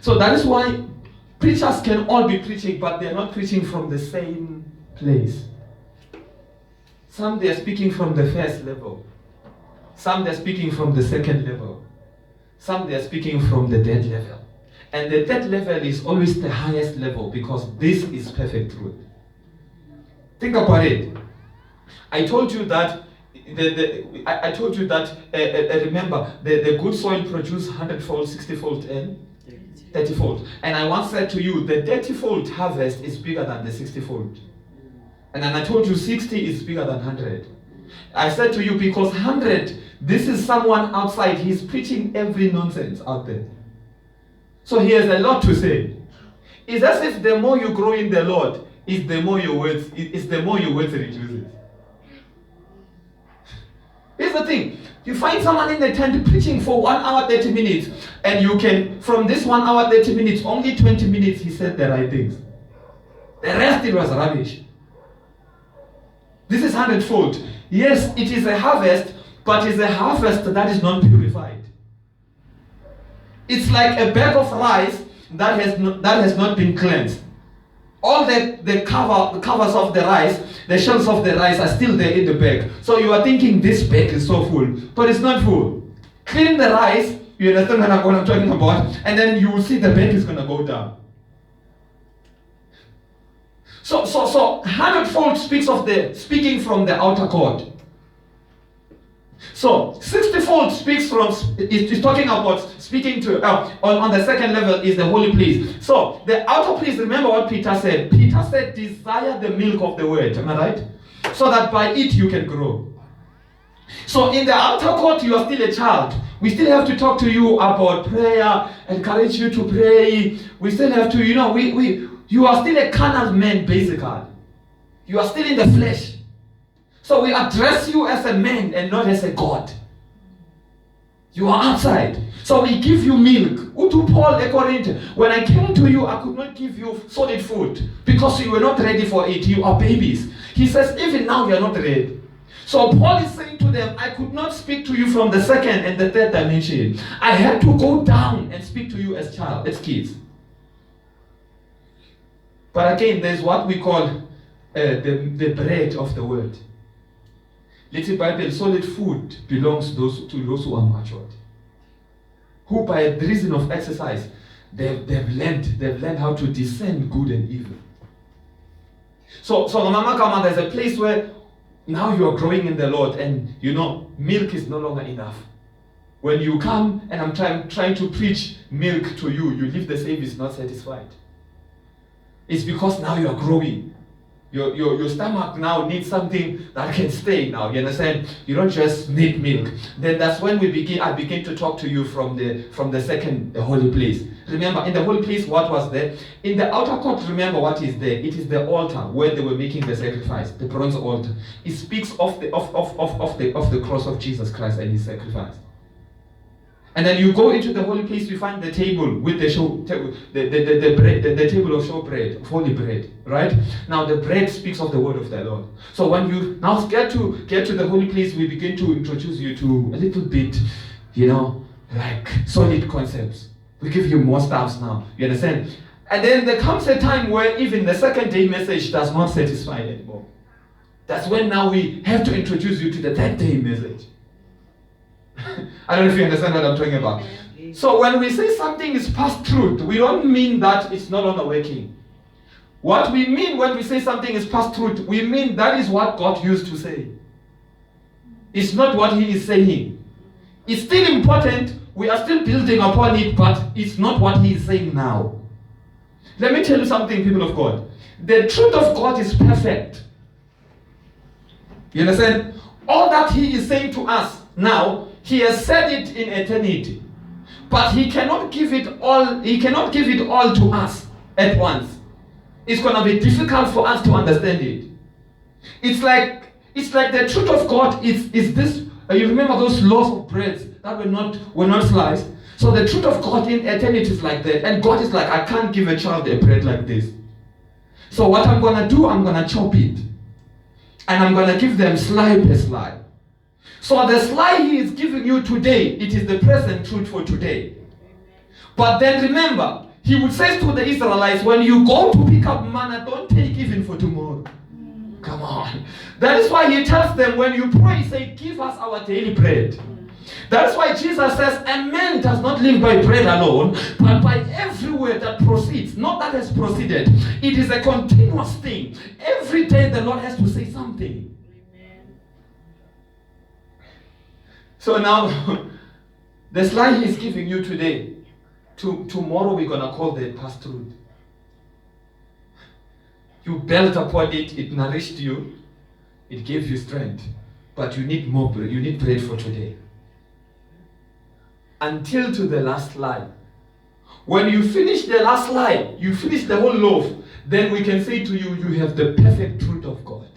So that is why preachers can all be preaching, but they're not preaching from the same place. Some they're speaking from the first level. Some they're speaking from the second level. Some they're speaking from the third level. And the third level is always the highest level because this is perfect truth. Think about it. I told you that remember the good soil produces 100-fold, 60-fold, and 30-fold. And I once said to you, the 30-fold harvest is bigger than the 60-fold. And then I told you 60 is bigger than 100. I said to you, because 100, this is someone outside, he's preaching every nonsense out there. So he has a lot to say. It's as if the more you grow in the Lord, is the more your words reduces. Here's the thing. You find someone in the tent preaching for 1 hour, 30 minutes, and you can, from this 1 hour, 30 minutes, only 20 minutes he said the right things. The rest it was rubbish. This is 100-fold. Yes, it is a harvest, but it's a harvest that is not purified. It's like a bag of rice that has not been cleansed. All the covers of the rice, the shells of the rice are still there in the bag. So you are thinking this bag is so full, but it's not full. Clean the rice, you understand what I'm talking about, and then you will see the bag is going to go down. So 100-fold speaking from the outer court. So 60-fold is talking about speaking to on the second level is the holy place. So the outer place, remember what Peter said. Peter said, desire the milk of the word. Am I right? So that by it you can grow. So in the outer court you are still a child. We still have to talk to you about prayer, encourage you to pray. We still have to, you are still a carnal man basically. You are still in the flesh. So we address you as a man and not as a God. You are outside. So we give you milk. Utu Paul Ekorinte. When I came to you, I could not give you solid food because you were not ready for it. You are babies. He says, even now you are not ready. So Paul is saying to them, I could not speak to you from the second and the third dimension. I had to go down and speak to you as kids. But again, there's what we call the bread of the word. Little Bible, solid food belongs to those who are matured. Who by the reason of exercise, they've learned how to discern good and evil. So Mama, there's a place where now you are growing in the Lord and milk is no longer enough. When you come and I'm trying to preach milk to you, you leave the service not satisfied. It's because now you are growing. Your stomach now needs something that can stay now. You understand? You don't just need milk. Then that's when I begin to talk to you from the second, the holy place. Remember, in the holy place, what was there? In the outer court, remember what is there? It is the altar where they were making the sacrifice, the bronze altar. It speaks of the cross of Jesus Christ and his sacrifice. And then you go into the holy place, you find the table with the bread, the table of showbread, of holy bread, right? Now the bread speaks of the word of the Lord. So when you now get to the holy place, we begin to introduce you to a little bit, like solid concepts. We give you more stuffs now, you understand? And then there comes a time where even the second day message does not satisfy anymore. That's when now we have to introduce you to the third day message. I don't know if you understand what I'm talking about. So when we say something is past truth, we don't mean that it's no longer working. What we mean when we say something is past truth, we mean that is what God used to say. It's not what he is saying. It's still important, we are still building upon it, but it's not what he is saying now. Let me tell you something, people of God. The truth of God is perfect. You understand? All that he is saying to us now, he has said it in eternity, but he cannot give it all. He cannot give it all to us at once. It's going to be difficult for us to understand it. It's like the truth of God is this. You remember those loaves of bread that were not sliced. So the truth of God in eternity is like that, and God is like, I can't give a child a bread like this. So what I'm going to do, I'm going to chop it, and I'm going to give them slide by slide. So the slide he is giving you today, it is the present truth for today. But then remember, He would say to the Israelites, when you go to pick up manna, don't take even for tomorrow. Come on. That is why he tells them, when you pray, say, give us our daily bread. That's why Jesus says, a man does not live by bread alone, but by every word that proceeds, not that has proceeded. It is a continuous thing. Every day the Lord has to say something. So now, the slide he's giving you today, tomorrow we're going to call the past truth. You built upon it, it nourished you, it gave you strength. But you need more bread, you need bread for today. Until to the last line. When you finish the last line, you finish the whole loaf, then we can say to you, you have the perfect truth of God.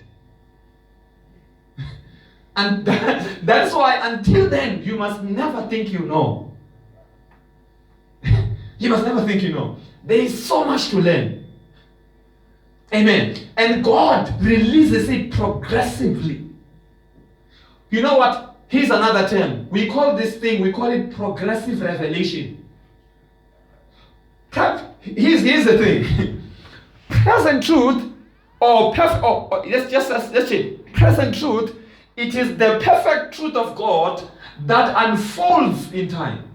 And that's why until then, you must never think you know. You must never think you know. There is so much to learn. Amen. And God releases it progressively. You know what? Here's another term. We call this thing, we call it progressive revelation. Here's the thing. Present truth, let's check. Present truth, it is the perfect truth of God that unfolds in time.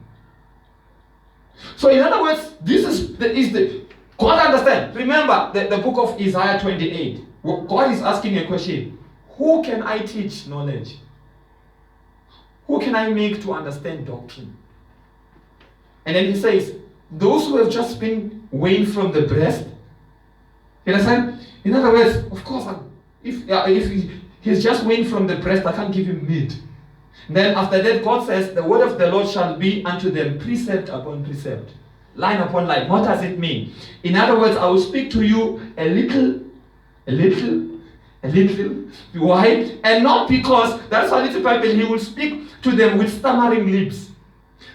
So in other words, this is the God understand. Remember the book of Isaiah 28. God is asking a question. Who can I teach knowledge? Who can I make to understand doctrine? And then he says, those who have just been weaned from the breast. You understand? In other words, of course, if he's just weaned from the breast, I can't give him meat. Then after that, God says, the word of the Lord shall be unto them precept upon precept, line upon line. What does it mean? In other words, I will speak to you a little, why? And not because, that's why little Bible, he will speak to them with stammering lips.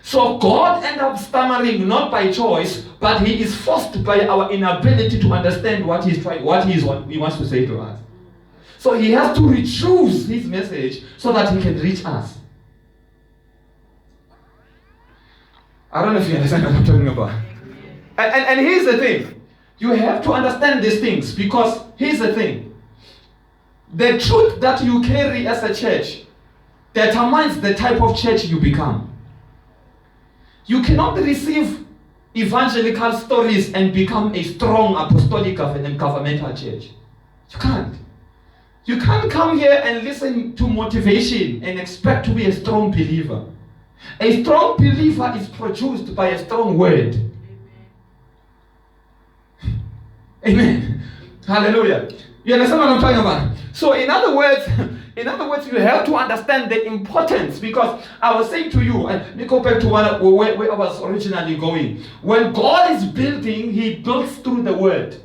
So God ends up stammering not by choice, but he is forced by our inability to understand what he wants to say to us. So he has to rechoose his message so that he can reach us. I don't know if you understand what I'm talking about. And here's the thing. You have to understand these things, because here's the thing. The truth that you carry as a church determines the type of church you become. You cannot receive evangelical stories and become a strong apostolic and governmental church. You can't. You can't come here and listen to motivation and expect to be a strong believer. A strong believer is produced by a strong word. Amen. Hallelujah. You understand what I'm talking about? So in other words, you have to understand the importance, because I was saying to you, and let me go back to where I was originally going. When God is building, he builds through the word.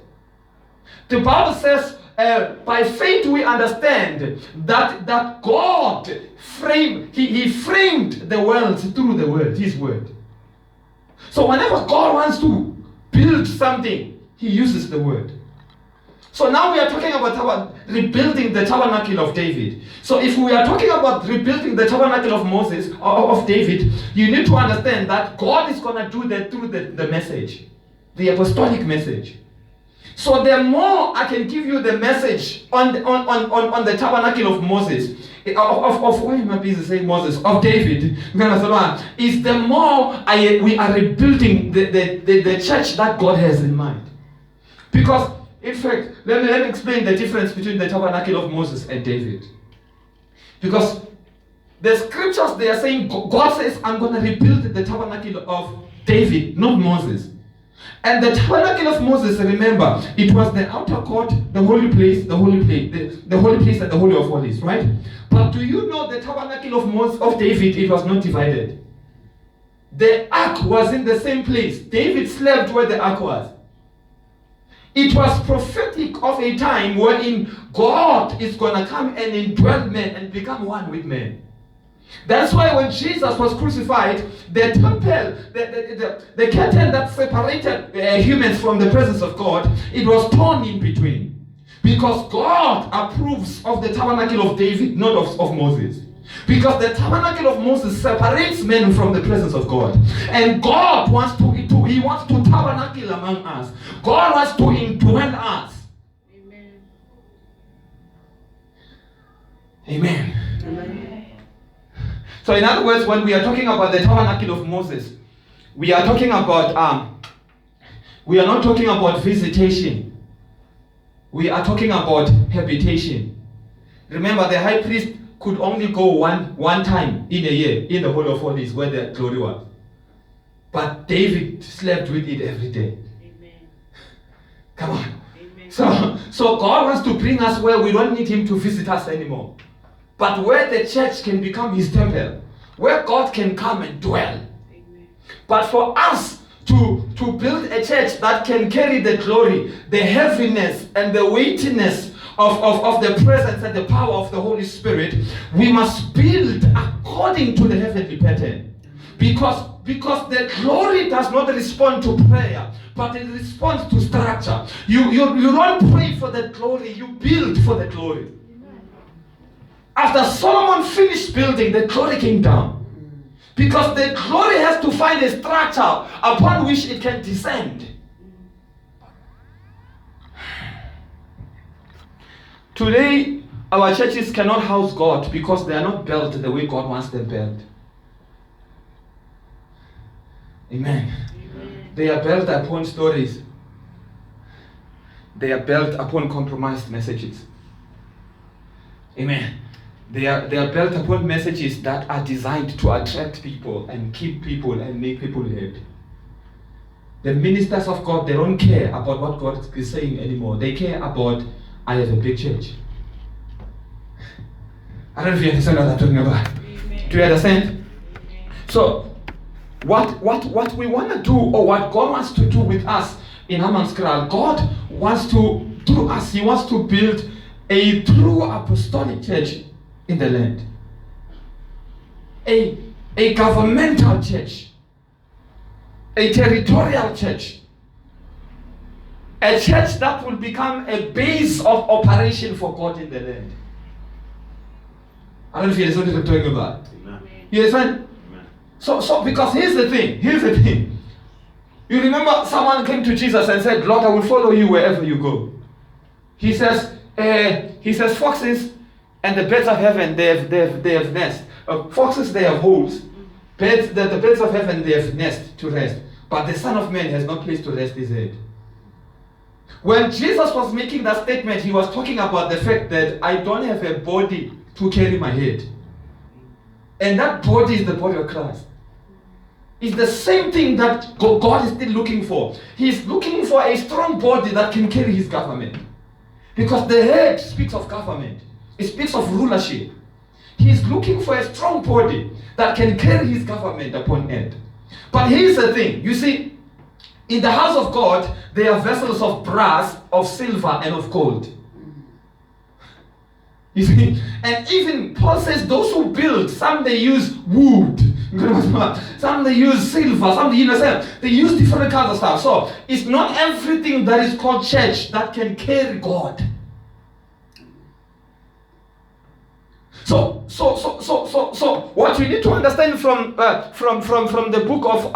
The Bible says, by faith we understand that God framed the world through the word, his word. So whenever God wants to build something, he uses the word. So now we are talking about rebuilding the tabernacle of David. So if we are talking about rebuilding the tabernacle of Moses, of David, you need to understand that God is going to do that through the message, the apostolic message. So the more I can give you the message on the tabernacle of Moses, why am I busy saying Moses? Of David, is the more we are rebuilding the church that God has in mind. Because in fact, let me explain the difference between the tabernacle of Moses and David. Because the scriptures, they are saying, God says, I'm going to rebuild the tabernacle of David, not Moses. And the tabernacle of Moses, remember, it was the outer court, the holy place, the holy place and the holy of holies, right? But do you know the tabernacle of David, it was not divided. The ark was in the same place. David slept where the ark was. It was prophetic of a time wherein God is going to come and indwell men and become one with men. That's why when Jesus was crucified, the temple, the curtain that separated humans from the presence of God, it was torn in between. Because God approves of the tabernacle of David, not of Moses. Because the tabernacle of Moses separates men from the presence of God. And God wants to to tabernacle among us. God wants to indwell us. Amen. Amen. Amen. So in other words, when we are talking about the tabernacle of Moses, we are talking about we are not talking about visitation. We are talking about habitation. Remember, the high priest could only go one time in a year in the Holy of Holies where the glory was. But David slept with it every day. Amen. Come on. Amen. So God wants to bring us where we don't need him to visit us anymore. But where the church can become his temple, where God can come and dwell. Amen. But for us to build a church that can carry the glory, the heaviness and the weightiness of the presence and the power of the Holy Spirit, we must build according to the heavenly pattern. Because the glory does not respond to prayer, but it responds to structure. You don't pray for the glory, you build for the glory. After Solomon finished building, the glory came down. Because the glory has to find a structure upon which it can descend. Today, our churches cannot house God because they are not built the way God wants them built. Amen. Amen. They are built upon stories. They are built upon compromised messages. Amen. They are built upon messages that are designed to attract people and keep people and make people happy. The ministers of God, they don't care about what God is saying anymore. They care about, I have a big church. I don't know if you understand what I'm talking about. Amen. Do you understand? Amen. So, what we want to do, or what God wants to do with us in Hammanskraal, God wants to, through us, he wants to build a true apostolic church in the land. A governmental church. A territorial church. A church that will become a base of operation for God in the land. I don't know if you understand what I'm talking about. Amen. You understand? Amen. So because here's the thing. You remember someone came to Jesus and said, Lord, I will follow you wherever you go. He says, foxes and the birds of heaven, they have nests. Foxes, they have holes. The birds of heaven, they have nests to rest. But the Son of Man has no place to rest his head. When Jesus was making that statement, he was talking about the fact that I don't have a body to carry my head. And that body is the body of Christ. It's the same thing that God is still looking for. He's looking for a strong body that can carry his government. Because the head speaks of government. It speaks of rulership. He's looking for a strong body that can carry his government upon earth. But here's the thing. You see, in the house of God, there are vessels of brass, of silver, and of gold. You see? And even Paul says those who build, some they use wood, some they use silver, some they use different kinds of stuff. So it's not everything that is called church that can carry God. So what you need to understand from the book of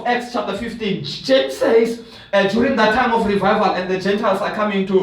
Acts chapter 15, James says during that time of revival and the Gentiles are coming to